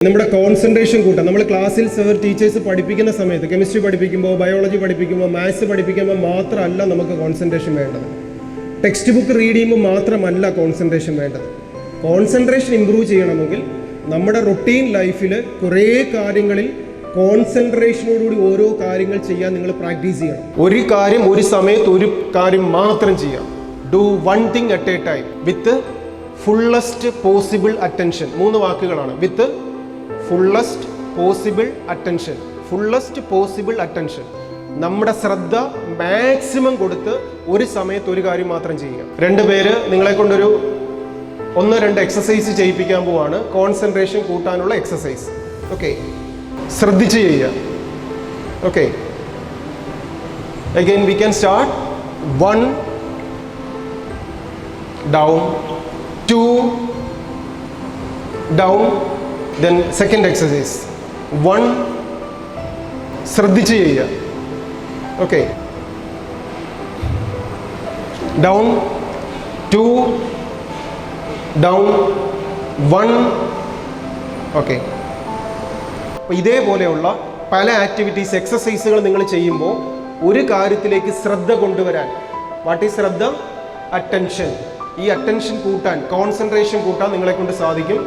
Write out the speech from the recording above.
നമ്മുടെ കോൺസെൻട്രേഷൻ കൂട്ടാം. നമ്മൾ ക്ലാസ്സിൽ ടീച്ചേഴ്സ് പഠിപ്പിക്കുന്ന സമയത്ത് കെമിസ്ട്രി പഠിപ്പിക്കുമ്പോൾ, ബയോളജി പഠിപ്പിക്കുമ്പോൾ, മാത്സ് പഠിപ്പിക്കുമ്പോൾ മാത്രമല്ല നമുക്ക് കോൺസെൻട്രേഷൻ വേണ്ടത്. ടെക്സ്റ്റ് ബുക്ക് റീഡ് ചെയ്യുമ്പോൾ മാത്രമല്ല കോൺസെൻട്രേഷൻ വേണ്ടത്. കോൺസെൻട്രേഷൻ ഇമ്പ്രൂവ് ചെയ്യണമെങ്കിൽ നമ്മുടെ റൊട്ടീൻ ലൈഫിൽ കുറേ കാര്യങ്ങളിൽ കോൺസെൻട്രേഷനോടുകൂടി ഓരോ കാര്യങ്ങൾ ചെയ്യാൻ നിങ്ങൾ പ്രാക്ടീസ് ചെയ്യണം. ഒരു കാര്യം ഒരു സമയത്ത് ഒരു കാര്യം മാത്രം ചെയ്യാം. Do one thing at a time with fullest possible attention. 3 വാക്കുകളാണ്. With fullest possible attention. Fullest possible attention. നമ്മുടെ ശ്രദ്ധ മാക്സിമം കൊടുത്ത് ഒരു സമയത്ത് ഒരു കാര്യം മാത്രം ചെയ്യുക. 2 പേര് നിങ്ങളെ കൊണ്ടൊരു 1-2 എക്സസൈസ് ചെയ്യിപ്പിക്കാൻ പോവാണ്. കോൺസെൻട്രേഷൻ കൂട്ടാനുള്ള എക്സസൈസ്. ഓക്കെ, ശ്രദ്ധിച്ച് ചെയ്യുക. Okay, again we can start. 1 down, 2 down. Then second exercise. 1 ശ്രദ്ധിച്ച് ചെയ്യുക. Okay, down, 2 down, 1. ഓക്കെ, അപ്പോൾ ഇതേപോലെയുള്ള പല ആക്ടിവിറ്റീസ്, എക്സസൈസുകൾ നിങ്ങൾ ചെയ്യുമ്പോൾ ഒരു കാര്യത്തിലേക്ക് ശ്രദ്ധ കൊണ്ടുവരാൻ, വാട്ട് ഈസ് ശ്രദ്ധ? അറ്റൻഷൻ. ഈ അറ്റൻഷൻ കൂട്ടാൻ, കോൺസെൻട്രേഷൻ കൂട്ടാൻ നിങ്ങളെ കൊണ്ട് സാധിക്കും.